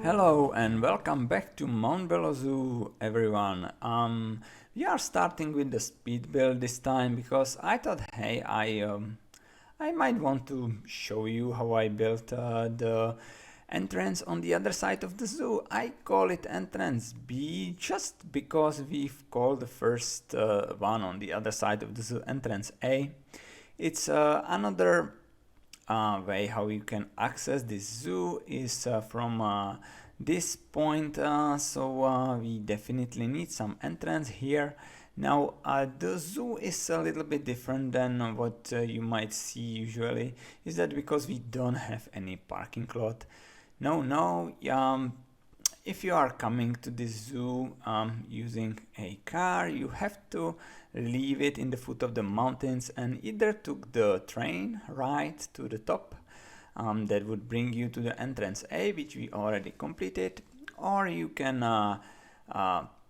Hello and welcome back to Bello ZOO, everyone. We are starting with the speed build this time because I thought, hey, I might want to show you how I built the entrance on the other side of the zoo. I call it entrance B just because we've called the first one on the other side of the zoo entrance A. It's another way how you can access this zoo is from this point, so we definitely need some entrance here. Now the zoo is a little bit different than what you might see usually. Is that because we don't have any parking lot? No, if you are coming to this zoo using a car, you have to leave it in the foot of the mountains and either took the train right to the top that would bring you to the entrance A, which we already completed, or you can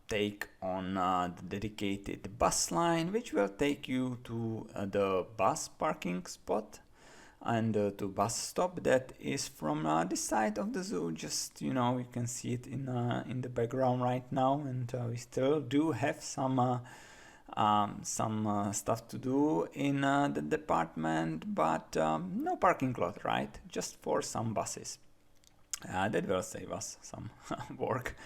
take on the dedicated bus line, which will take you to the bus parking spot and to bus stop that is from this side of the zoo. Just you can see it in the background right now, and we still do have some stuff to do in the department, but no parking lot, right? Just for some buses. That will save us some work.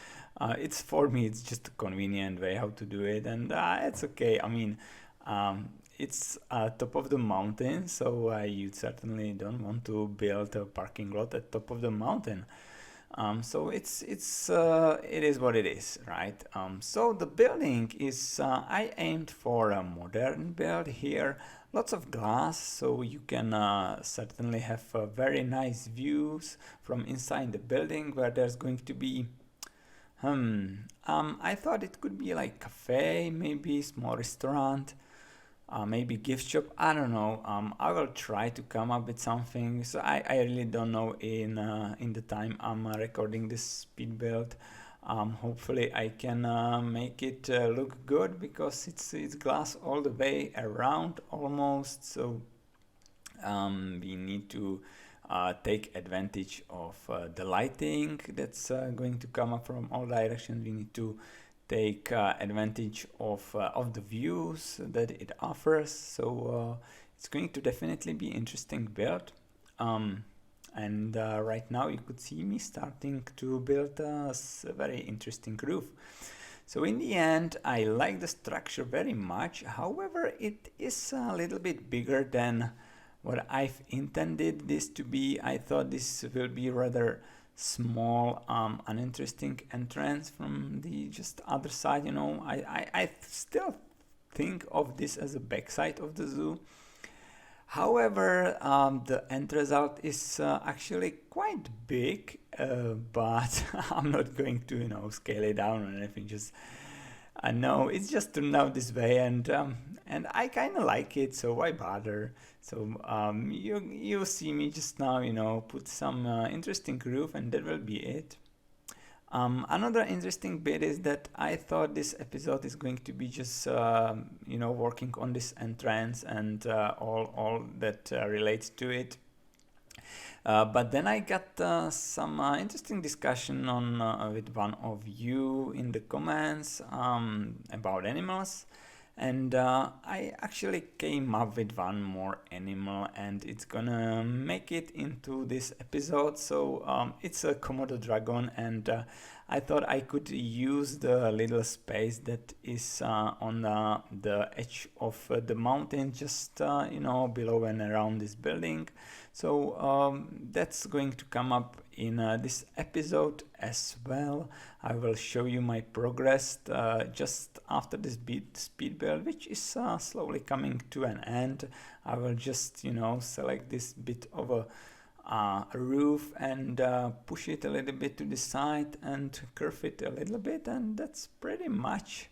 It's for me, it's just a convenient way how to do it, and it's okay. I mean, it's top of the mountain, so you certainly don't want to build a parking lot at top of the mountain. So it is what it is, right? So the building is I aimed for a modern build here, lots of glass, so you can certainly have very nice views from inside the building where there's going to be I thought it could be like cafe, maybe small restaurant, maybe gift shop. I don't know. I will try to come up with something. So I really don't know in the time I'm recording this speed build. Hopefully I can make it look good because it's glass all the way around almost. So we need to take advantage of the lighting that's going to come up from all directions. We need to take advantage of the views that it offers. So it's going to definitely be interesting build. And right now you could see me starting to build a very interesting roof. So in the end, I like the structure very much. However, it is a little bit bigger than what I've intended this to be. I thought this will be rather small, uninteresting entrance from the just other side. I still think of this as a backside of the zoo. However, the end result is actually quite big, but I'm not going to, scale it down or anything. Just no, it's just turned out this way, and I kind of like it, so why bother? So you see me just now, put some interesting roof, and that will be it. Another interesting bit is that I thought this episode is going to be just working on this entrance and all that relates to it. But then I got some interesting discussion on with one of you in the comments about animals, and I actually came up with one more animal, and it's gonna make it into this episode. So it's a komodo dragon, and I thought I could use the little space that is on the edge of the mountain, just below and around this building. So that's going to come up in this episode as well. I will show you my progress just after this speed build, which is slowly coming to an end. I will just select this bit of a roof and push it a little bit to the side and curve it a little bit, and that's pretty much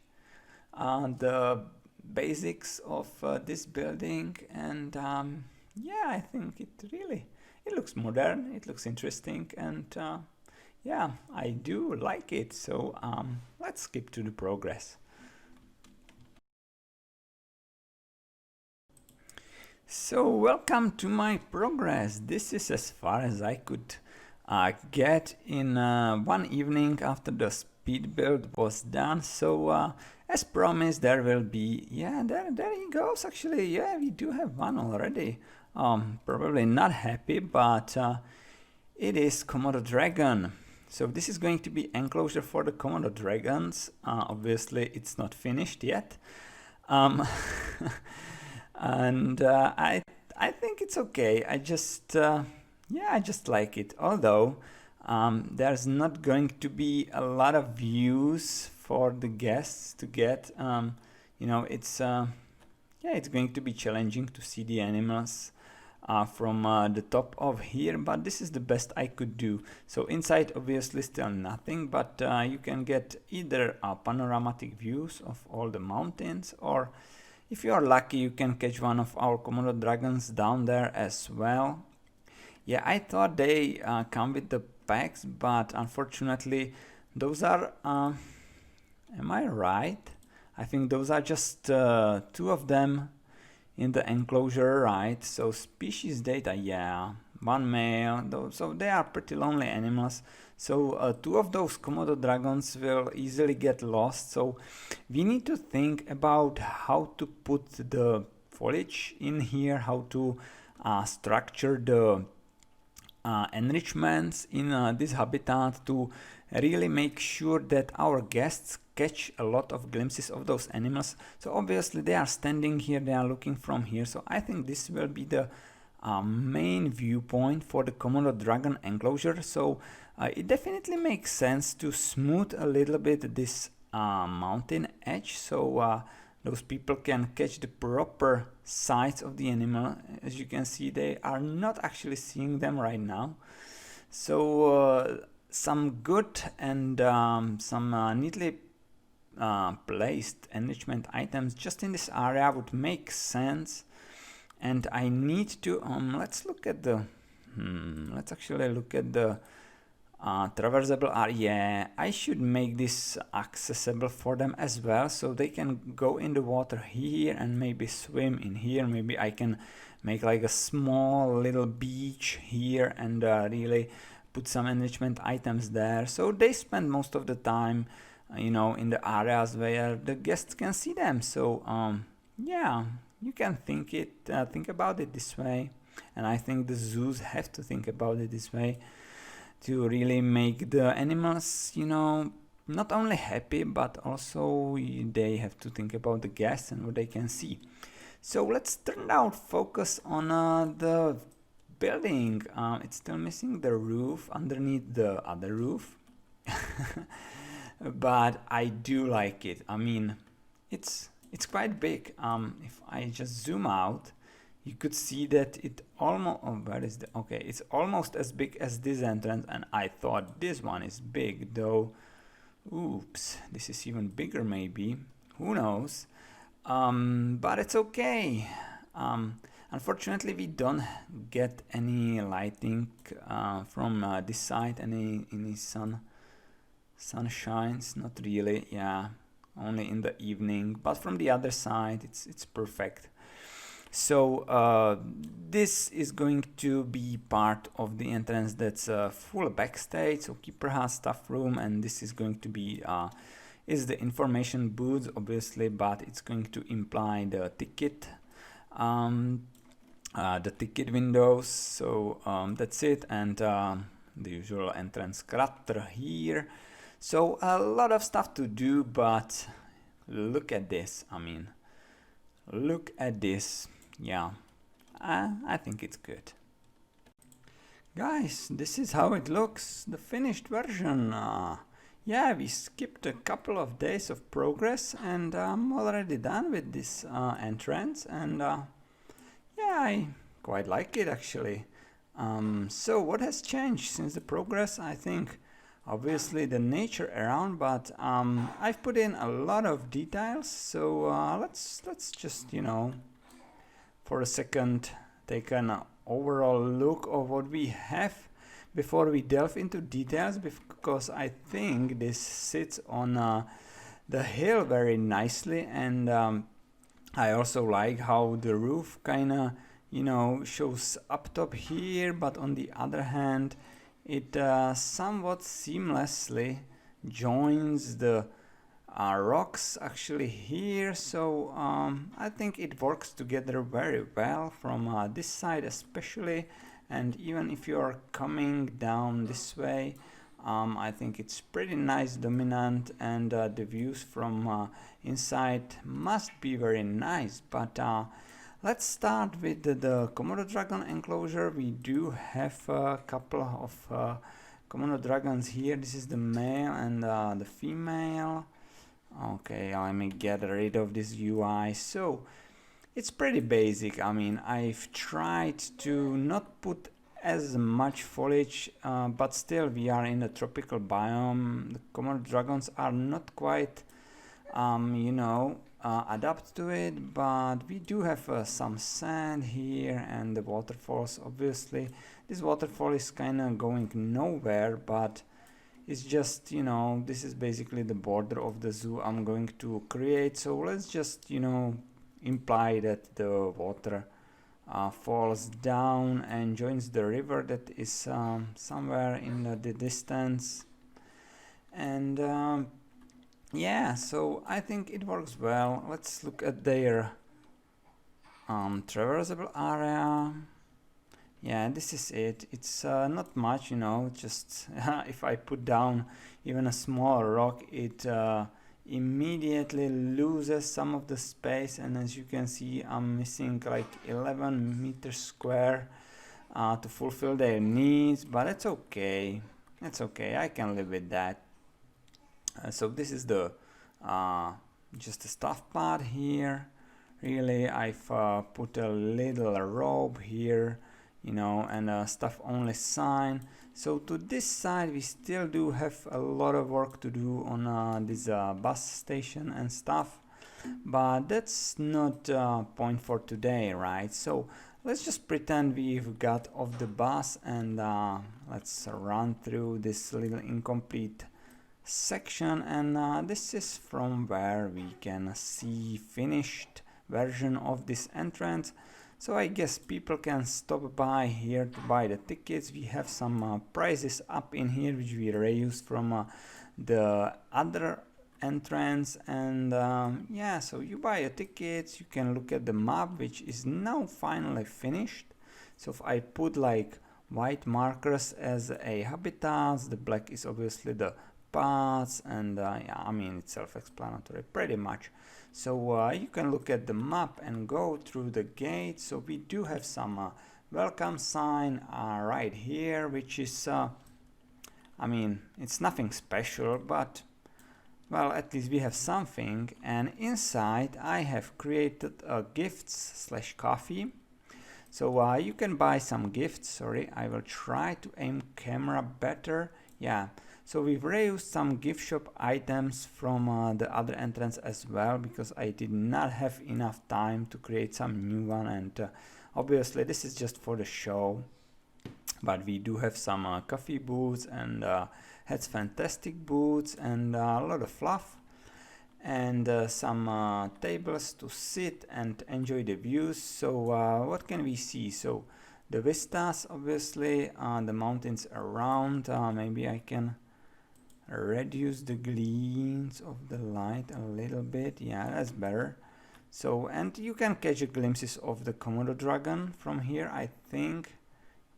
the basics of this building. And yeah, I think it looks modern, it looks interesting, and yeah, I do like it. So let's skip to the progress. So welcome to my progress. This is as far as I could get in one evening after the speed build was done. So as promised, there will be, yeah, there he goes. Actually, yeah, we do have one already. Probably not happy, but it is Komodo dragon. So this is going to be enclosure for the Komodo dragons. Obviously, it's not finished yet. And I think it's okay. I just yeah, I just like it. Although there's not going to be a lot of views for the guests to get. You know, it's yeah, it's going to be challenging to see the animals from the top of here, but this is the best I could do. So inside obviously still nothing, but you can get either panoramic views of all the mountains, or if you are lucky you can catch one of our Komodo dragons down there as well. Yeah, I thought they come with the packs, but unfortunately those are am I right? I think those are just two of them in the enclosure, right? So species data, yeah, one male, so they are pretty lonely animals. So two of those Komodo dragons will easily get lost. So we need to think about how to put the foliage in here, how to structure the enrichments in this habitat to really make sure that our guests catch a lot of glimpses of those animals. So obviously they are standing here, they are looking from here. So I think this will be the main viewpoint for the Komodo dragon enclosure. So it definitely makes sense to smooth a little bit this mountain edge, so those people can catch the proper size of the animal. As you can see, they are not actually seeing them right now. So some good and some neatly placed enrichment items just in this area would make sense. And I need to let's look at the let's actually look at the traversable area. Yeah, I should make this accessible for them as well, so they can go in the water here and maybe swim in here. Maybe I can make like a small little beach here and really put some enrichment items there, so they spend most of the time you know, in the areas where the guests can see them. So yeah, you can think about it this way, and I think the zoos have to think about it this way to really make the animals, you know, not only happy, but also they have to think about the guests and what they can see. So let's turn our focus on the building. It's still missing the roof underneath the other roof. But I do like it. I mean, it's quite big. If I just zoom out, you could see that it almost, oh, where is the, okay, it's almost as big as this entrance, and I thought this one is big, though. Oops, this is even bigger maybe, who knows. But it's okay. Unfortunately we don't get any lighting from this side, any sun shines, not really, yeah, only in the evening, but from the other side it's perfect. So this is going to be part of the entrance that's full backstage, so keeper has staff room, and this is going to be is the information booth obviously, but it's going to imply the ticket windows. So that's it, and the usual entrance crater here. So a lot of stuff to do, but look at this. I mean, look at this. Yeah, I think it's good. Guys, this is how it looks, the finished version. Yeah, we skipped a couple of days of progress, and I'm already done with this entrance, and yeah, I quite like it actually. So what has changed since the progress? I think obviously the nature around, but I've put in a lot of details, so let's just, you know, for a second take an overall look of what we have before we delve into details, because I think this sits on the hill very nicely, and I also like how the roof kinda, you know, shows up top here, but on the other hand it somewhat seamlessly joins the rocks actually here, so I think it works together very well from this side especially, and even if you are coming down this way, I think it's pretty nice dominant, and the views from inside must be very nice. But let's start with the komodo dragon enclosure. We do have a couple of komodo dragons here. This is the male and the female. Okay, let me get rid of this UI. So it's pretty basic. I mean, I've tried to not put as much foliage, but still we are in a tropical biome. The komodo dragons are not quite, adapt to it, but we do have some sand here and the waterfalls. Obviously, this waterfall is kind of going nowhere, but it's just, this is basically the border of the zoo I'm going to create. So let's just, imply that the water falls down and joins the river that is somewhere in the distance. And yeah, so I think it works well. Let's look at their traversable area. Yeah, this is it. It's not much, just if I put down even a small rock, it immediately loses some of the space, and as you can see, I'm missing like 11 meters square to fulfill their needs, but it's okay. It's okay, I can live with that. So this is the just a stuff part here. Really, I've put a little robe here, and a stuff only sign. So to this side we still do have a lot of work to do on this bus station and stuff, but that's not point for today, right? So let's just pretend we've got off the bus, and let's run through this little incomplete section, and this is from where we can see finished version of this entrance. So I guess people can stop by here to buy the tickets. We have some prices up in here which we reused from the other entrance, and yeah, so you buy your tickets, you can look at the map which is now finally finished. So if I put like white markers as a habitats, the black is obviously the paths, and yeah, I mean it's self-explanatory pretty much. So you can look at the map and go through the gate. So we do have some welcome sign right here, which is I mean, it's nothing special, but well, at least we have something. And inside I have created a gifts/coffee. So you can buy some gifts. Sorry, I will try to aim camera better. Yeah, so we've reused some gift shop items from the other entrance as well, because I did not have enough time to create some new one, and obviously this is just for the show. But we do have some coffee booths, and Head's Fantastic booths, and a lot of fluff, and some tables to sit and enjoy the views. So what can we see? So the vistas, obviously, the mountains around. Maybe I can reduce the gleams of the light a little bit. Yeah, that's better. So, and you can catch glimpses of the komodo dragon from here, I think.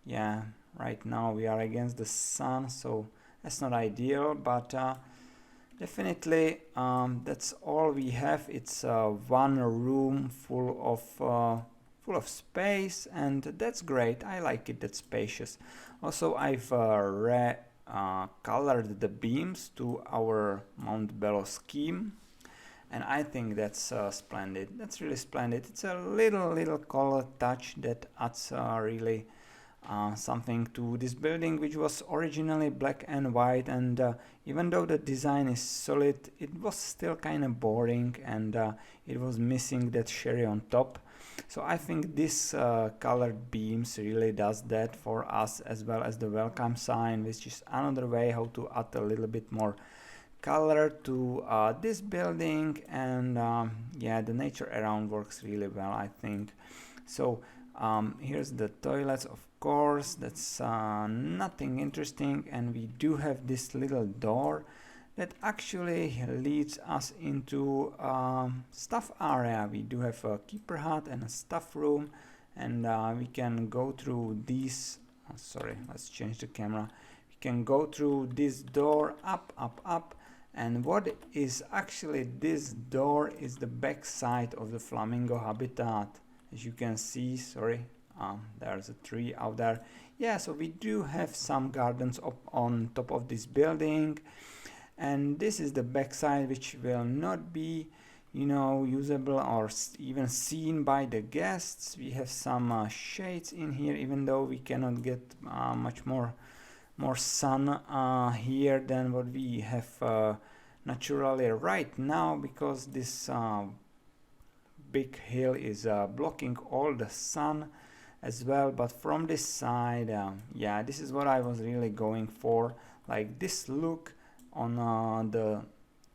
Yeah, right now we are against the sun, so that's not ideal, but definitely that's all we have. It's one room full of space, and that's great. I like it, that's spacious. Also, I've colored the beams to our Mount Bello scheme, and I think that's splendid. That's really splendid. It's a little color touch that adds really something to this building, which was originally black and white, and even though the design is solid, it was still kind of boring, and it was missing that cherry on top. So I think this colored beams really does that for us, as well as the welcome sign, which is another way how to add a little bit more color to this building. And yeah, the nature around works really well, I think. So Here's the toilets, of course. That's nothing interesting. And we do have this little door that actually leads us into stuff area. We do have a keeper hut and a stuff room, and we can go through these. Oh, sorry, let's change the camera. We can go through this door up, and what is actually this door is the back side of the flamingo habitat. As you can see, sorry, there's a tree out there. Yeah, so we do have some gardens up on top of this building, and this is the backside, which will not be, you know, usable or even seen by the guests. We have some shades in here, even though we cannot get much more sun here than what we have naturally right now, because this big hill is blocking all the sun as well. But from this side, yeah, this is what I was really going for, like this look on the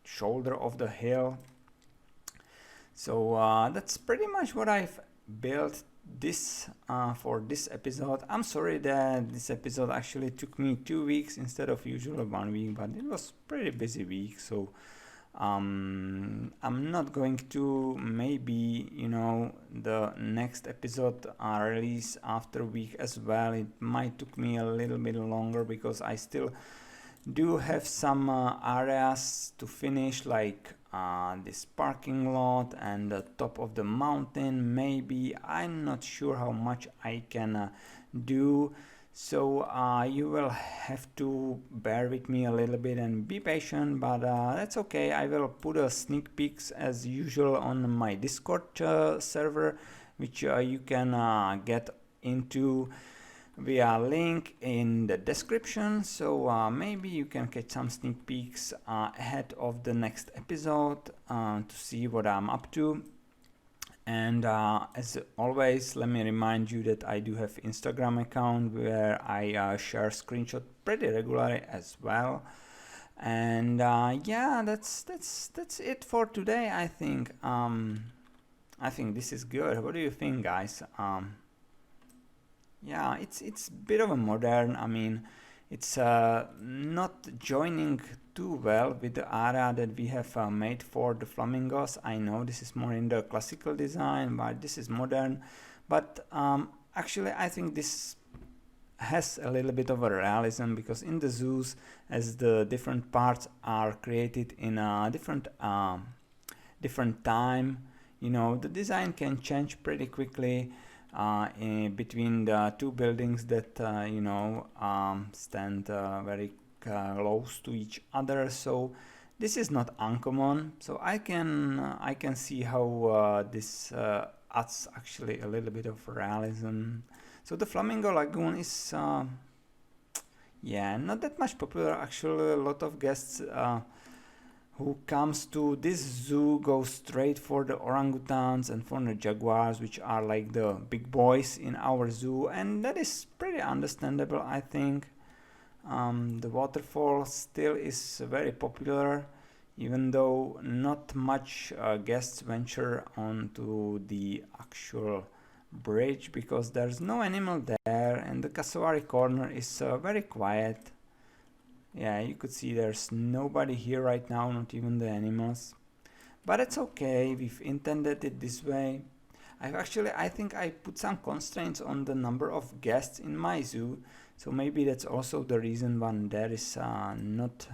shoulder of the hill. So that's pretty much what I've built this for this episode. I'm sorry that this episode actually took me 2 weeks instead of usual 1 week, but it was pretty busy week. So I'm not going to, maybe, you know, the next episode release after a week as well. It might took me a little bit longer because I still do have some areas to finish, like this parking lot and the top of the mountain. Maybe I'm not sure how much I can do, so you will have to bear with me a little bit and be patient, but that's okay. I will put a sneak peeks as usual on my Discord server, which you can get into via link in the description. So maybe you can catch some sneak peeks ahead of the next episode to see what I'm up to. And as always, let me remind you that I do have Instagram account where I share screenshot pretty regularly as well. And yeah, that's it for today. I think this is good. What do you think, guys? Yeah, it's a bit of a modern. I mean, it's not joining too well with the area that we have made for the flamingos. I know this is more in the classical design, but this is modern. But actually, I think this has a little bit of a realism, because in the zoos, as the different parts are created in a different time, you know, the design can change pretty quickly in between the two buildings that you know, stand very close to each other. So this is not uncommon. So I can see how this adds actually a little bit of realism. So the Flamingo Lagoon is yeah, not that much popular. Actually, a lot of guests who comes to this zoo go straight for the orangutans and for the jaguars, which are like the big boys in our zoo, and that is pretty understandable, I think. The waterfall still is very popular, even though not much guests venture onto the actual bridge, because there's no animal there, and the cassowary corner is very quiet. Yeah, you could see there's nobody here right now, not even the animals. But it's okay, we've intended it this way. I think I put some constraints on the number of guests in my zoo, so maybe that's also the reason why there is not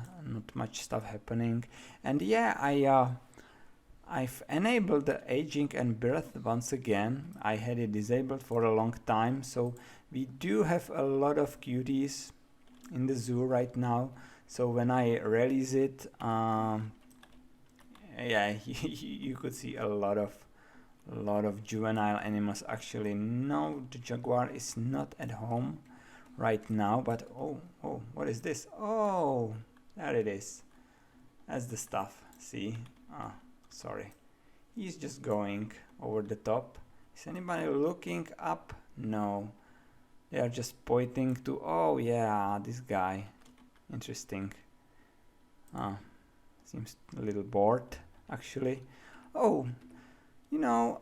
much stuff happening. And yeah, I've enabled the aging and birth once again. I had it disabled for a long time, so we do have a lot of cuties in the zoo right now. So when I release it, yeah, you could see a lot of juvenile animals. Actually, no, the jaguar is not at home right now, but oh, what is this? Oh, there it is. That's the stuff. See? Sorry, he's just going over the top. Is anybody looking up? No, they are just pointing to, oh yeah, this guy. Interesting. Seems a little bored, actually. Oh, you know,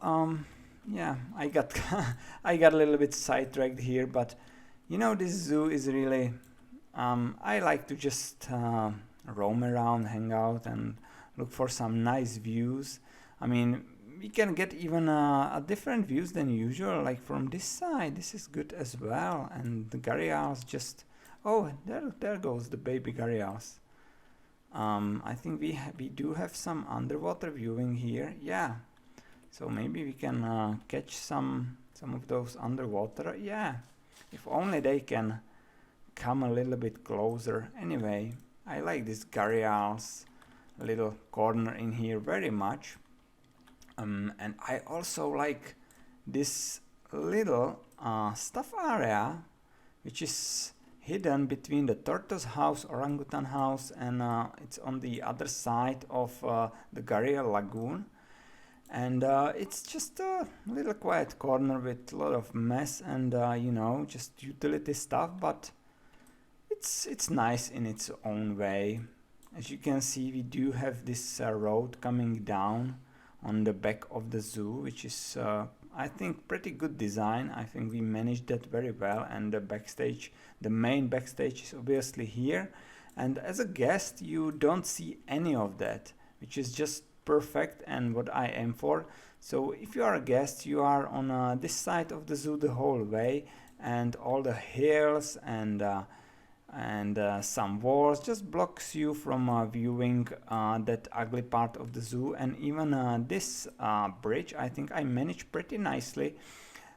yeah, I got I got a little bit sidetracked here, but you know, this zoo is really I like to just roam around, hang out, and look for some nice views. I mean, we can get even a different views than usual, like from this side. This is good as well, and the gharials just, oh, there goes the baby gharials. I think we do have some underwater viewing here. Yeah, so maybe we can catch some of those underwater. Yeah, if only they can come a little bit closer. Anyway, I like this gharial's little corner in here very much. And I also like this little stuff area, which is hidden between the tortoise house, orangutan house, and it's on the other side of the gharial lagoon. And it's just a little quiet corner with a lot of mess and you know, just utility stuff, but it's nice in its own way. As you can see, we do have this road coming down on the back of the zoo, which is I think pretty good design. I think we managed that very well, and the backstage, the main backstage, is obviously here, and as a guest you don't see any of that, which is just perfect and what I aim for. So if you are a guest, you are on this side of the zoo the whole way, and all the hills and some walls just blocks you from viewing that ugly part of the zoo. And even this bridge, I think I managed pretty nicely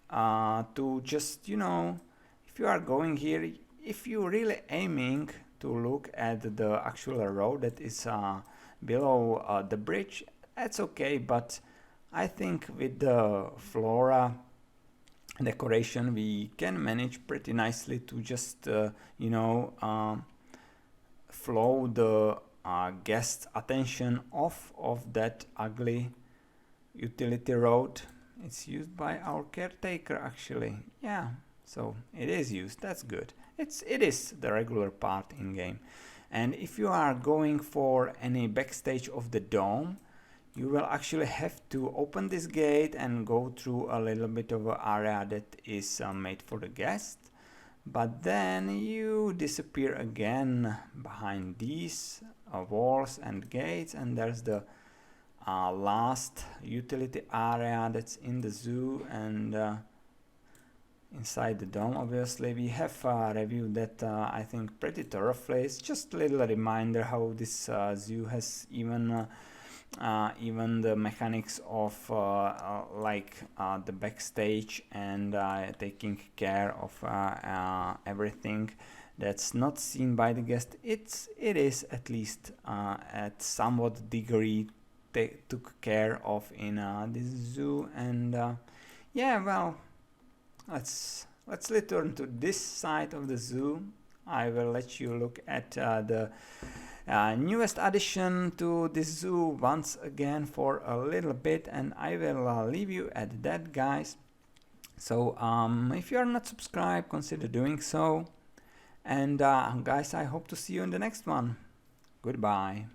to just, you know, if you are going here, if you really aiming to look at the actual road that is below the bridge, that's okay, but I think with the flora decoration we can manage pretty nicely to just you know, flow the guest attention off of that ugly utility road. It's used by our caretaker actually. Yeah, so it is used, that's good. It is the regular part in game. And if you are going for any backstage of the dome, you will actually have to open this gate and go through a little bit of an area that is made for the guest, but then you disappear again behind these walls and gates, and there's the last utility area that's in the zoo. And inside the dome, obviously, we have reviewed that I think pretty thoroughly. It's just a little reminder how this zoo has even the mechanics of like the backstage and taking care of everything that's not seen by the guest. It is at least at somewhat degree took care of in this zoo. And yeah, well, let's return to this side of the zoo. I will let you look at the newest addition to this zoo once again for a little bit, and I will leave you at that, guys. So if you are not subscribed, consider doing so. And guys, I hope to see you in the next one. Goodbye.